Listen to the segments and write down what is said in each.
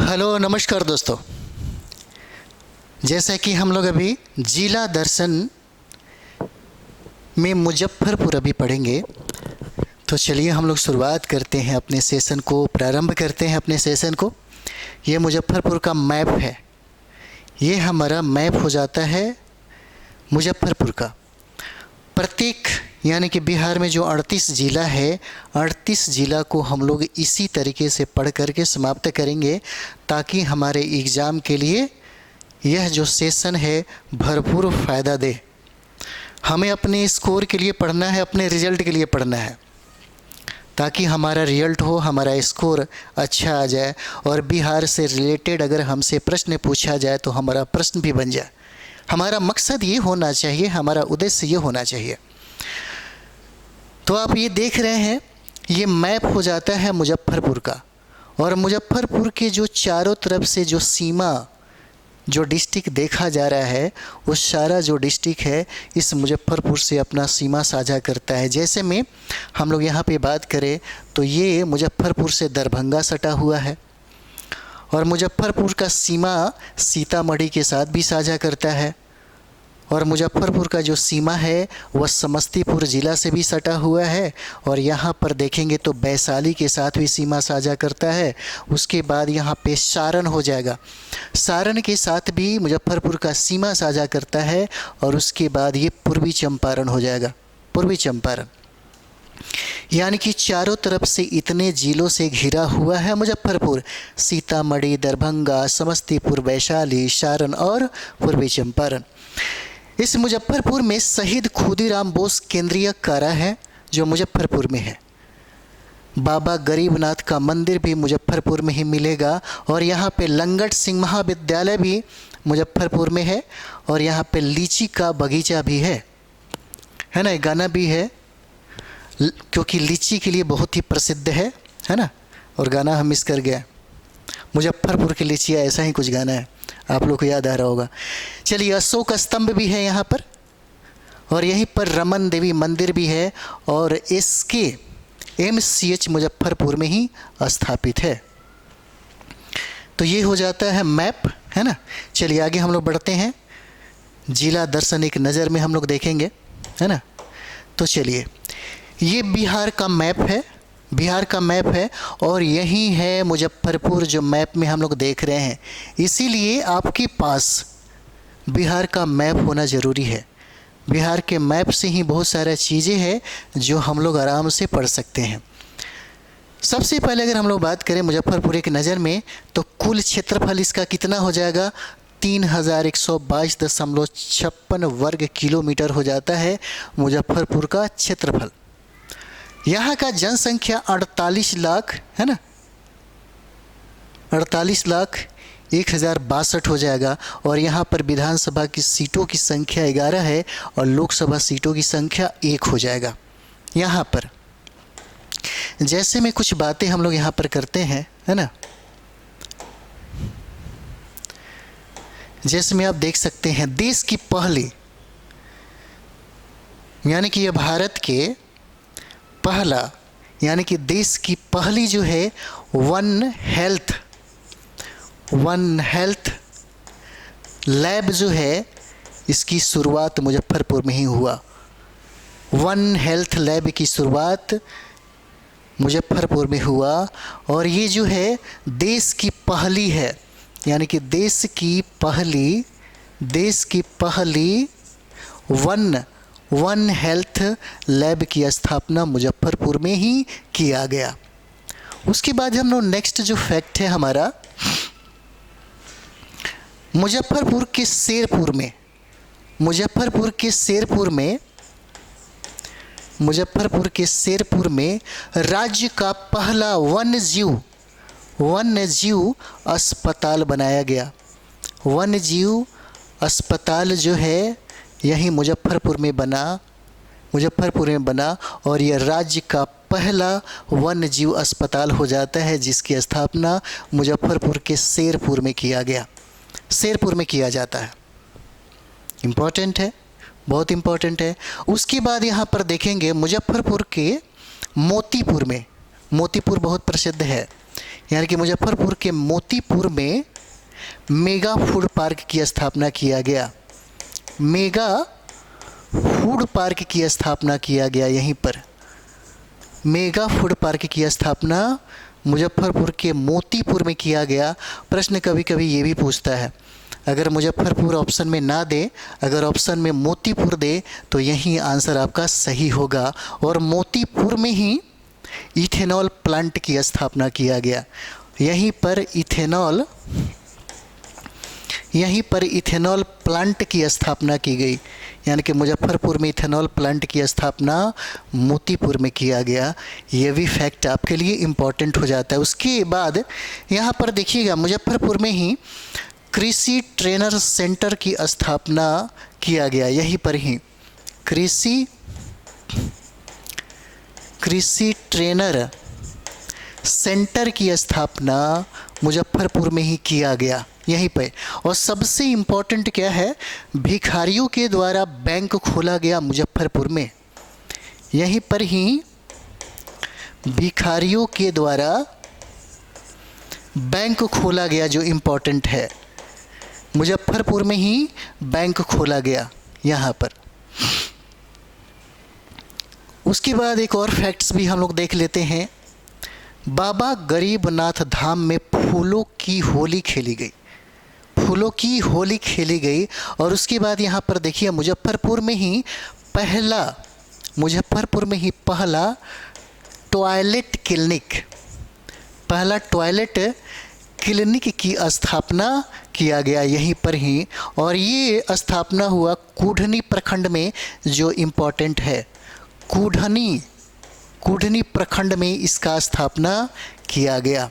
Hello नमस्कार दोस्तों। जैसा कि हम लोग अभी जिला दर्शन में मुजफ्फरपुर अभी पढ़ेंगे, तो चलिए हम लोग शुरुआत करते हैं अपने सेशन को, प्रारंभ करते हैं अपने सेशन को। ये मुजफ्फरपुर का मैप है, ये हमारा मैप हो जाता है मुजफ्फरपुर का। प्रत्येक यानी कि बिहार में जो 38 ज़िला है, 38 ज़िला को हम लोग इसी तरीके से पढ़ करके समाप्त करेंगे, ताकि हमारे एग्ज़ाम के लिए यह जो सेशन है भरपूर फ़ायदा दे। हमें अपने स्कोर के लिए पढ़ना है, अपने रिज़ल्ट के लिए पढ़ना है, ताकि हमारा रिज़ल्ट हो, हमारा स्कोर अच्छा आ जाए और बिहार से रिलेटेड अगर हमसे प्रश्न पूछा जाए तो हमारा प्रश्न भी बन जाए। हमारा मकसद ये होना चाहिए, हमारा उद्देश्य ये होना चाहिए। तो आप ये देख रहे हैं, ये मैप हो जाता है मुजफ्फरपुर का, और मुजफ्फरपुर के जो चारों तरफ से जो सीमा, जो डिस्ट्रिक्ट देखा जा रहा है, वो सारा जो डिस्ट्रिक्ट है इस मुजफ्फरपुर से अपना सीमा साझा करता है। जैसे में हम लोग यहाँ पे बात करें तो ये मुजफ्फरपुर से दरभंगा सटा हुआ है, और मुजफ्फरपुर का सीमा सीतामढ़ी के साथ भी साझा करता है, और मुजफ्फरपुर का जो सीमा है वह समस्तीपुर ज़िला से भी सटा हुआ है, और यहाँ पर देखेंगे तो वैशाली के साथ भी सीमा साझा करता है। उसके बाद यहाँ पे सारण हो जाएगा, सारण के साथ भी मुजफ्फरपुर का सीमा साझा करता है, और उसके बाद ये पूर्वी चंपारण हो जाएगा, पूर्वी चंपारण। यानी कि चारों तरफ से इतने ज़िलों से घिरा हुआ है मुजफ्फरपुर, सीतामढ़ी, दरभंगा, समस्तीपुर, वैशाली, सारण और पूर्वी चंपारण। इस मुजफ्फरपुर में शहीद खुदीराम बोस केंद्रीय कारा है जो मुजफ्फरपुर में है। बाबा गरीबनाथ का मंदिर भी मुजफ्फरपुर में ही मिलेगा, और यहाँ पे लंगट सिंह महाविद्यालय भी मुजफ्फरपुर में है, और यहाँ पे लीची का बगीचा भी है ना। गाना भी है, क्योंकि लीची के लिए बहुत ही प्रसिद्ध है ना, और गाना हम मिस कर गए। मुजफ्फरपुर की लीचियाँ, ऐसा ही कुछ गाना है, आप लोग को याद आ रहा होगा। चलिए, अशोक स्तंभ भी है यहाँ पर, और यहीं पर रमन देवी मंदिर भी है, और इसके MCH मुजफ्फरपुर में ही स्थापित है। तो ये हो जाता है मैप, है ना। चलिए आगे हम लोग बढ़ते हैं, जिला दर्शन एक नज़र में हम लोग देखेंगे, है ना। तो चलिए, ये बिहार का मैप है, बिहार का मैप है, और यही है मुजफ्फरपुर जो मैप में हम लोग देख रहे हैं। इसीलिए आपके पास बिहार का मैप होना ज़रूरी है। बिहार के मैप से ही बहुत सारी चीज़ें हैं जो हम लोग आराम से पढ़ सकते हैं। सबसे पहले अगर हम लोग बात करें मुजफ्फरपुर एक नज़र में, तो कुल क्षेत्रफल इसका कितना हो जाएगा, 3122.56 वर्ग किलोमीटर हो जाता है मुजफ्फरपुर का क्षेत्रफल। यहाँ का जनसंख्या 48 लाख है ना, 48,01,062 हो जाएगा, और यहाँ पर विधानसभा की सीटों की संख्या 11 है, और लोकसभा सीटों की संख्या 1 हो जाएगा। यहाँ पर जैसे में कुछ बातें हम लोग यहाँ पर करते हैं, है ना। जैसे में आप देख सकते हैं, देश की पहली, यानी कि यह भारत के पहला, यानी कि देश की पहली जो है वन हेल्थ लैब जो है, इसकी शुरुआत मुजफ्फरपुर में ही हुआ। वन हेल्थ लैब की शुरुआत मुजफ्फरपुर में हुआ, और ये जो है देश की पहली है, यानी कि देश की पहली वन हेल्थ लैब की स्थापना मुजफ्फरपुर में ही किया गया। उसके बाद हम लोग नेक्स्ट जो फैक्ट है हमारा, मुजफ्फरपुर के शेरपुर में राज्य का पहला वन्य जीव अस्पताल बनाया गया। वन्य जीव अस्पताल जो है यही मुजफ्फरपुर में बना, और यह राज्य का पहला वन्य जीव अस्पताल हो जाता है, जिसकी स्थापना मुजफ्फरपुर के शेरपुर में किया जाता है। इम्पॉर्टेंट है, बहुत इम्पॉर्टेंट है। उसके बाद यहाँ पर देखेंगे मुजफ्फरपुर के मोतीपुर बहुत प्रसिद्ध है, यानी कि मुजफ्फरपुर के मोतीपुर में मेगा फूड पार्क की स्थापना किया गया। मेगा फूड पार्क की स्थापना किया गया यहीं पर। मेगा फूड पार्क की स्थापना मुजफ्फरपुर के मोतीपुर में किया गया। प्रश्न कभी कभी ये भी पूछता है, अगर मुजफ्फरपुर ऑप्शन में ना दे, अगर ऑप्शन में मोतीपुर दे, तो यही आंसर आपका सही होगा। और मोतीपुर में ही इथेनॉल प्लांट की स्थापना किया गया। यहीं पर इथेनॉल प्लांट की स्थापना की गई। यानी कि मुजफ्फरपुर में इथेनॉल प्लांट की स्थापना मोतीपुर में किया गया। ये भी फैक्ट आपके लिए इम्पॉर्टेंट हो जाता है। उसके बाद यहाँ पर देखिएगा, मुजफ्फरपुर में ही कृषि ट्रेनर सेंटर की स्थापना किया गया। यहीं पर ही कृषि ट्रेनर सेंटर की स्थापना मुजफ्फरपुर में ही किया गया, यहीं पे। और सबसे इम्पोर्टेंट क्या है, भिखारियों के द्वारा बैंक खोला गया मुजफ्फरपुर में। यहीं पर ही भिखारियों के द्वारा बैंक खोला गया, जो इम्पोर्टेंट है। मुजफ्फरपुर में ही बैंक खोला गया यहाँ पर। उसके बाद एक और फैक्ट्स भी हम लोग देख लेते हैं। बाबा गरीबनाथ धाम में फूलों की होली खेली गई। फूलों की होली खेली गई। और उसके बाद यहाँ पर देखिए, मुजफ्फरपुर में ही पहला टॉयलेट क्लिनिक की स्थापना किया गया यहीं पर ही। और ये स्थापना हुआ कूढ़नी प्रखंड में, जो इम्पोर्टेंट है। कूढ़नी प्रखंड में इसका स्थापना किया गया।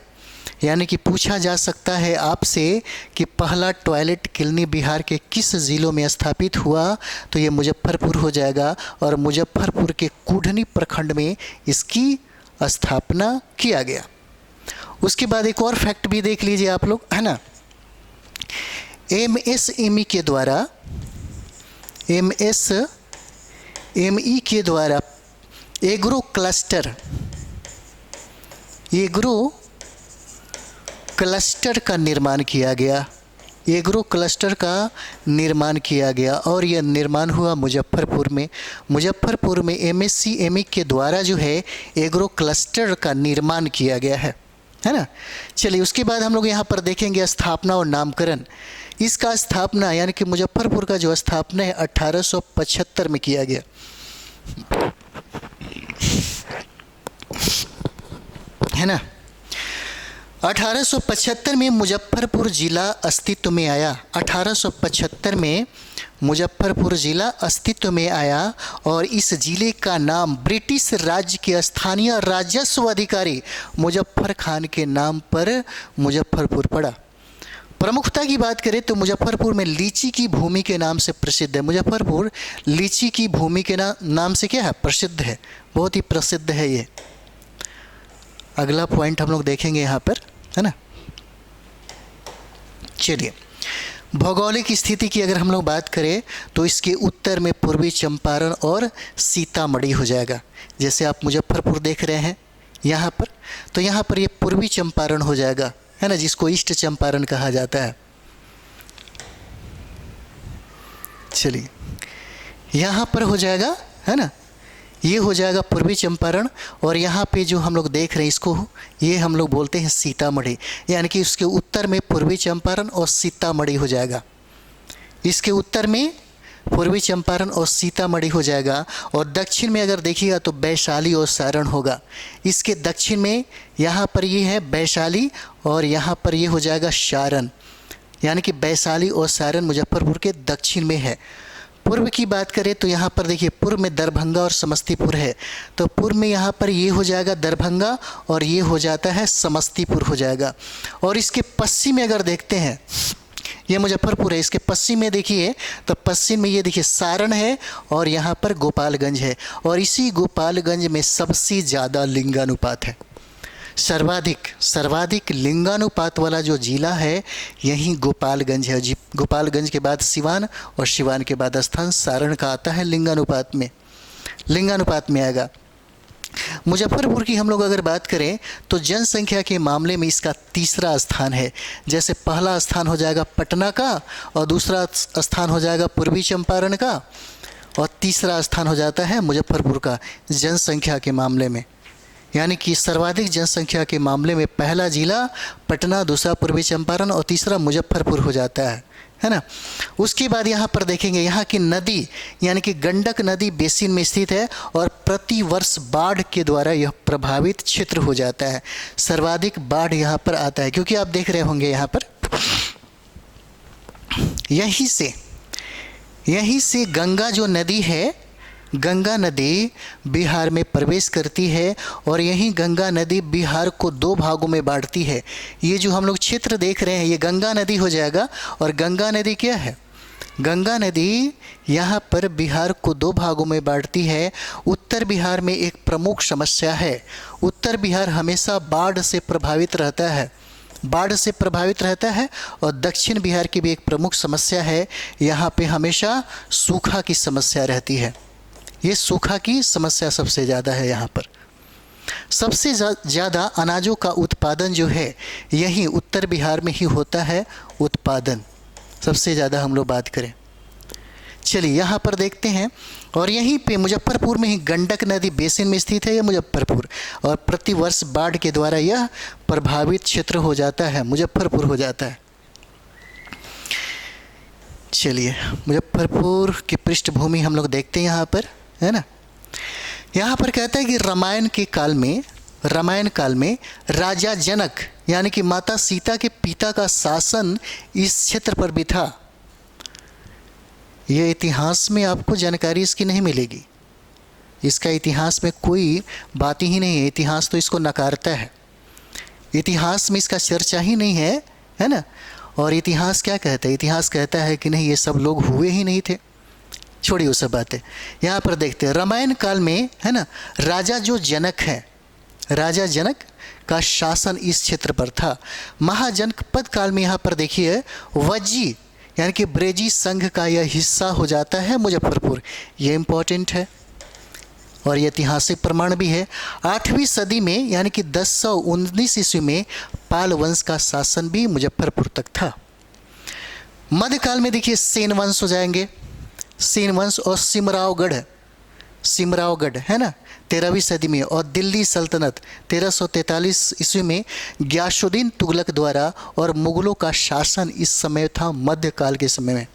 यानी कि पूछा जा सकता है आपसे कि पहला टॉयलेट क्लिनिक बिहार के किस ज़िलों में स्थापित हुआ, तो ये मुजफ्फरपुर हो जाएगा। और मुजफ्फरपुर के कूढ़नी प्रखंड में इसकी स्थापना किया गया। उसके बाद एक और फैक्ट भी देख लीजिए आप लोग, है ना। MSME के द्वारा एग्रो क्लस्टर का निर्माण किया गया। एग्रो क्लस्टर का निर्माण किया गया और यह निर्माण हुआ मुजफ्फरपुर में। मुजफ्फरपुर में MSME के द्वारा जो है एग्रो क्लस्टर का निर्माण किया गया है ना। चलिए, उसके बाद हम लोग यहाँ पर देखेंगे स्थापना और नामकरण। इसका स्थापना यानी कि मुजफ्फरपुर का जो स्थापना है 1875 में किया गया, है ना। 1875 में मुजफ्फरपुर ज़िला अस्तित्व में आया। 1875 में मुजफ्फरपुर ज़िला अस्तित्व में आया और इस ज़िले का नाम ब्रिटिश राज्य के स्थानीय राजस्व अधिकारी मुजफ्फर खान के नाम पर मुजफ्फरपुर पड़ा। प्रमुखता की बात करें तो मुजफ्फरपुर में लीची की भूमि के नाम से प्रसिद्ध है। मुजफ्फरपुर लीची की भूमि के नाम से क्या है, प्रसिद्ध है, बहुत ही प्रसिद्ध है ये। अगला पॉइंट हम लोग देखेंगे यहाँ पर, है ना। चलिए, भौगोलिक स्थिति की अगर हम लोग बात करें तो इसके उत्तर में पूर्वी चंपारण और सीतामढ़ी हो जाएगा। जैसे आप मुजफ्फरपुर देख रहे हैं यहाँ पर, तो यहाँ पर ये पूर्वी चंपारण हो जाएगा, है ना, जिसको ईस्ट चंपारण कहा जाता है। चलिए, यहाँ पर हो जाएगा, है ना, ये हो जाएगा पूर्वी चंपारण। और यहाँ पे जो हम लोग देख रहे हैं इसको, ये हम लोग बोलते हैं सीतामढ़ी। यानी कि उसके उत्तर में पूर्वी चंपारण और सीतामढ़ी हो जाएगा। इसके उत्तर में पूर्वी चंपारण और सीतामढ़ी हो जाएगा। और दक्षिण में अगर देखिएगा तो वैशाली और सारण होगा। इसके दक्षिण में यहाँ पर ये है वैशाली और यहाँ पर ये हो जाएगा सारण। यानी कि वैशाली और सारण मुजफ्फरपुर के दक्षिण में है। पूर्व की बात करें तो यहाँ पर देखिए, पूर्व में दरभंगा और समस्तीपुर है। तो पूर्व में यहाँ पर ये हो जाएगा दरभंगा और ये हो जाता है समस्तीपुर हो जाएगा। और इसके पश्चिम में अगर देखते हैं, ये मुजफ्फरपुर है, इसके पश्चिम में देखिए तो पश्चिम में ये देखिए सारण है और यहाँ पर गोपालगंज है। और इसी गोपालगंज में सबसे ज़्यादा लिंगानुपात है। सर्वाधिक लिंगानुपात वाला जो जिला है यही गोपालगंज है। गोपालगंज के बाद सिवान और सिवान के बाद स्थान सारण का आता है लिंगानुपात में आएगा। मुजफ्फरपुर की हम लोग अगर बात करें तो जनसंख्या के मामले में इसका तीसरा स्थान है। जैसे पहला स्थान हो जाएगा पटना का, और दूसरा स्थान हो जाएगा पूर्वी चंपारण का, और तीसरा स्थान हो जाता है मुजफ्फरपुर का जनसंख्या के मामले में। यानी कि सर्वाधिक जनसंख्या के मामले में पहला जिला पटना, दूसरा पूर्वी चंपारण और तीसरा मुजफ्फरपुर हो जाता है ना। उसके बाद यहाँ पर देखेंगे, यहाँ की नदी यानी कि गंडक नदी बेसिन में स्थित है और प्रति वर्ष बाढ़ के द्वारा यह प्रभावित क्षेत्र हो जाता है। सर्वाधिक बाढ़ यहाँ पर आता है, क्योंकि आप देख रहे होंगे यहाँ पर यहीं से गंगा जो नदी है, गंगा नदी बिहार में प्रवेश करती है और यही गंगा नदी बिहार को दो भागों में बांटती है। ये जो हम लोग क्षेत्र देख रहे हैं ये गंगा नदी हो जाएगा। और गंगा नदी क्या है? गंगा नदी यहाँ पर बिहार को दो भागों में बांटती है। उत्तर बिहार में एक प्रमुख समस्या है, उत्तर बिहार हमेशा बाढ़ से प्रभावित रहता है, और दक्षिण बिहार की भी एक प्रमुख समस्या है, यहाँ पे हमेशा सूखा की समस्या रहती है। ये सूखा की समस्या सबसे ज़्यादा है। यहाँ पर सबसे ज़्यादा अनाजों का उत्पादन जो है यही उत्तर बिहार में ही होता है। उत्पादन सबसे ज़्यादा हम लोग बात करें, चलिए यहाँ पर देखते हैं। और यहीं पे मुजफ्फरपुर में ही गंडक नदी बेसिन में स्थित है यह मुजफ्फरपुर, और प्रतिवर्ष बाढ़ के द्वारा यह प्रभावित क्षेत्र हो जाता है, मुजफ्फरपुर हो जाता है। चलिए मुजफ्फरपुर की पृष्ठभूमि हम लोग देखते हैं यहाँ पर, है ना। यहाँ पर कहता है कि रामायण काल में राजा जनक यानी कि माता सीता के पिता का शासन इस क्षेत्र पर भी था। ये इतिहास में आपको जानकारी इसकी नहीं मिलेगी, इसका इतिहास में कोई बात ही नहीं है। इतिहास तो इसको नकारता है, इतिहास में इसका चर्चा ही नहीं है ना। और इतिहास क्या कहता है? इतिहास कहता है कि नहीं, ये सब लोग हुए ही नहीं थे। छोड़िए वो सब बातें, यहाँ पर देखते हैं। रामायण काल में, है ना, राजा जो जनक है, राजा जनक का शासन इस क्षेत्र पर था। महाजनपद काल में यहाँ पर देखिए वज्जी यानी कि ब्रेजी संघ का यह हिस्सा हो जाता है मुजफ्फरपुर। ये इम्पोर्टेंट है और ये ऐतिहासिक प्रमाण भी है। 8वीं सदी में यानी कि 1019 ईस्वी में पाल वंश का शासन भी मुजफ्फरपुर तक था। मध्यकाल में देखिए सेन वंश हो जाएंगे, सेन वंश और सिमरावगढ़ है ना 13वीं सदी में, और दिल्ली सल्तनत 1343 ईस्वी में ग्यासुद्दीन तुगलक द्वारा, और मुगलों का शासन इस समय था मध्यकाल के समय में।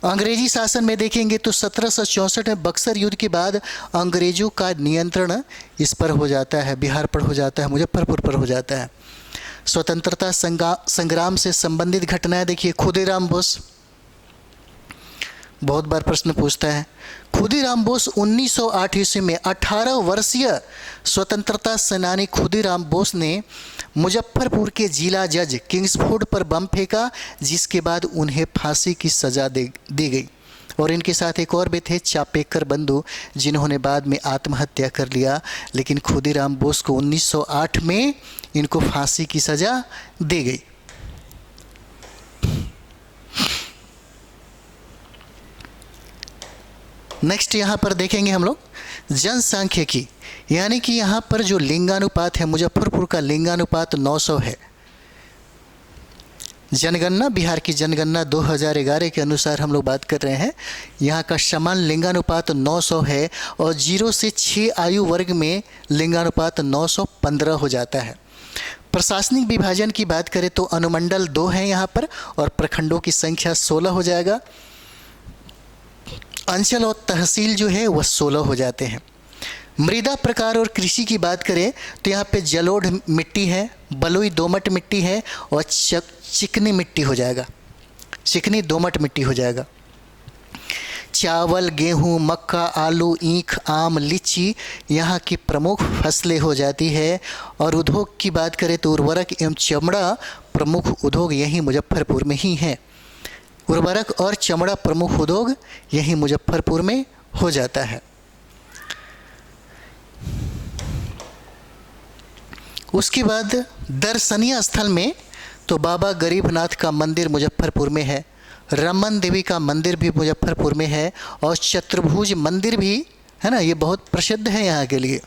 अंग्रेजी शासन में देखेंगे तो 1764 में बक्सर युद्ध के बाद अंग्रेजों का नियंत्रण इस पर हो जाता है, बिहार पर हो जाता है, मुजफ्फरपुर पर हो जाता है। स्वतंत्रता संग्राम से संबंधित घटनाएं देखिए। खुदीराम बोस, बहुत बार प्रश्न पूछता है। खुदीराम बोस 1908 ईस्वी में 18 वर्षीय स्वतंत्रता सेनानी खुदीराम बोस ने मुजफ्फरपुर के जिला जज किंग्सफोर्ड पर बम फेंका, जिसके बाद उन्हें फांसी की सज़ा दी गई। और इनके साथ एक और भी थे, चापेकर बंधु, जिन्होंने बाद में आत्महत्या कर लिया, लेकिन खुदीराम बोस को 1908 में इनको फांसी की सज़ा दी गई। नेक्स्ट यहाँ पर देखेंगे हम लोग जनसांख्यिकी, यानी कि यहाँ पर जो लिंगानुपात है, मुजफ्फरपुर का लिंगानुपात 900 है। जनगणना, बिहार की जनगणना 2011 के अनुसार हम लोग बात कर रहे हैं। यहाँ का समान लिंगानुपात 900 है, और 0 से 6 आयु वर्ग में लिंगानुपात 915 हो जाता है। प्रशासनिक विभाजन की बात करें तो अनुमंडल 2 हैं यहाँ पर, और प्रखंडों की संख्या 16 हो जाएगा। अंचल और तहसील जो है वह 16 हो जाते हैं। मृदा प्रकार और कृषि की बात करें तो यहाँ पे जलोढ़ मिट्टी है, बलुई दोमट मिट्टी है, और चिकनी मिट्टी हो जाएगा, चिकनी दोमट मिट्टी हो जाएगा। चावल, गेहूँ, मक्का, आलू, ईख, आम, लीची यहाँ की प्रमुख फसलें हो जाती है। और उद्योग की बात करें तो उर्वरक एवं चमड़ा प्रमुख उद्योग यही मुजफ्फरपुर में ही हैं। उर्वरक और चमड़ा प्रमुख उद्योग यही मुजफ्फरपुर में हो जाता है। उसके बाद दर्शनीय स्थल में तो बाबा गरीबनाथ का मंदिर मुजफ्फरपुर में है, रमन देवी का मंदिर भी मुजफ्फरपुर में है, और चतुर्भुज मंदिर भी है ना, ये बहुत प्रसिद्ध है यहाँ के लिए।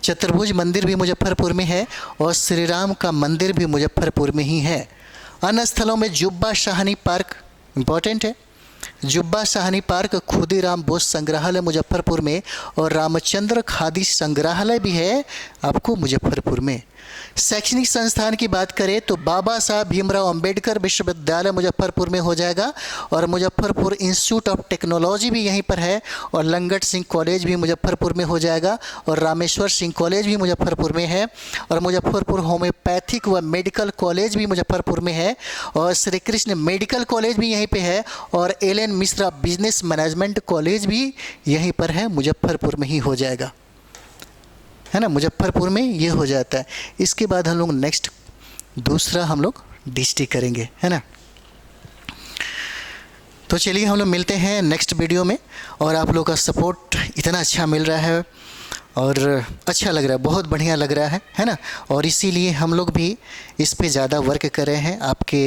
चतुर्भुज मंदिर भी मुजफ्फरपुर में है और श्री राम का मंदिर भी मुजफ्फरपुर में ही है। अन्य स्थलों में जुब्बा शाहनी पार्क इम्पॉर्टेंट है, जुब्बा शाहनी पार्क, खुदीराम बोस संग्रहालय मुजफ्फरपुर में और रामचंद्र खादी संग्रहालय भी है आपको मुजफ्फरपुर में। शैक्षणिक संस्थान की बात करें तो बाबा साहब भीमराव अंबेडकर विश्वविद्यालय मुजफ्फरपुर में हो जाएगा और मुजफ्फरपुर इंस्टीट्यूट ऑफ टेक्नोलॉजी भी यहीं पर है और लंगट सिंह कॉलेज भी मुजफ्फरपुर में हो जाएगा और रामेश्वर सिंह कॉलेज भी मुजफ्फरपुर में है और मुजफ्फरपुर होम्योपैथिक व मेडिकल कॉलेज भी मुजफ्फरपुर में है और श्री कृष्ण मेडिकल कॉलेज भी यहीं पर है और LN. Mishra business management college भी यहीं पर है, मुजफ्फरपुर में ही हो जाएगा, है ना, मुजफ्फरपुर में ये हो जाता है। इसके बाद हम लोग नेक्स्ट दूसरा हम लोग डिस्ट्रिक्ट करेंगे, है ना। तो चलिए हम लोग मिलते हैं नेक्स्ट वीडियो में और आप लोग का सपोर्ट इतना अच्छा मिल रहा है और अच्छा लग रहा है, बहुत बढ़िया लग रहा है ना। और इसीलिए हम लोग भी इस पे ज़्यादा वर्क कर रहे हैं। आपके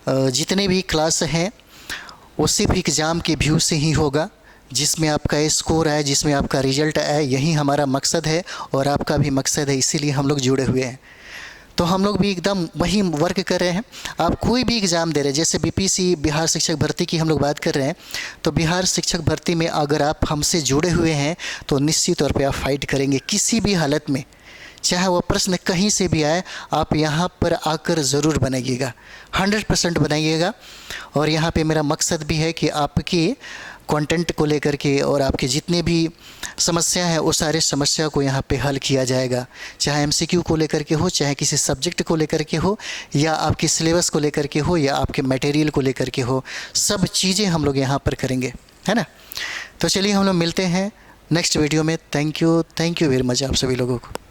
जितने भी क्लास हैं वो सिर्फ एग्ज़ाम के व्यू से ही होगा, जिसमें आपका स्कोर है, जिसमें आपका रिजल्ट है, यही हमारा मकसद है और आपका भी मकसद है, इसीलिए हम लोग जुड़े हुए हैं। तो हम लोग भी एकदम वही वर्क कर रहे हैं। आप कोई भी एग्ज़ाम दे रहे हैं, जैसे बीपीसी बिहार शिक्षक भर्ती की हम लोग बात कर रहे हैं, तो बिहार शिक्षक भर्ती में अगर आप हमसे जुड़े हुए हैं तो निश्चित तौर पे आप फाइट करेंगे किसी भी हालत में, चाहे वह प्रश्न कहीं से भी आए, आप यहाँ पर आकर ज़रूर बनाइएगा, 100% बनाइएगा। और यहाँ पे मेरा मकसद भी है कि आपके कंटेंट को लेकर के और आपके जितने भी समस्या हैं वो सारे समस्या को यहाँ पे हल किया जाएगा, चाहे एमसीक्यू को लेकर के हो, चाहे किसी सब्जेक्ट को लेकर के हो, या आपके सिलेबस को लेकर के हो, या आपके मटेरियल को लेकर के हो, सब चीज़ें हम लोग यहाँ पर करेंगे, है ना। तो चलिए हम लोग मिलते हैं नेक्स्ट वीडियो में। थैंक यू वेरी मच आप सभी लोगों को।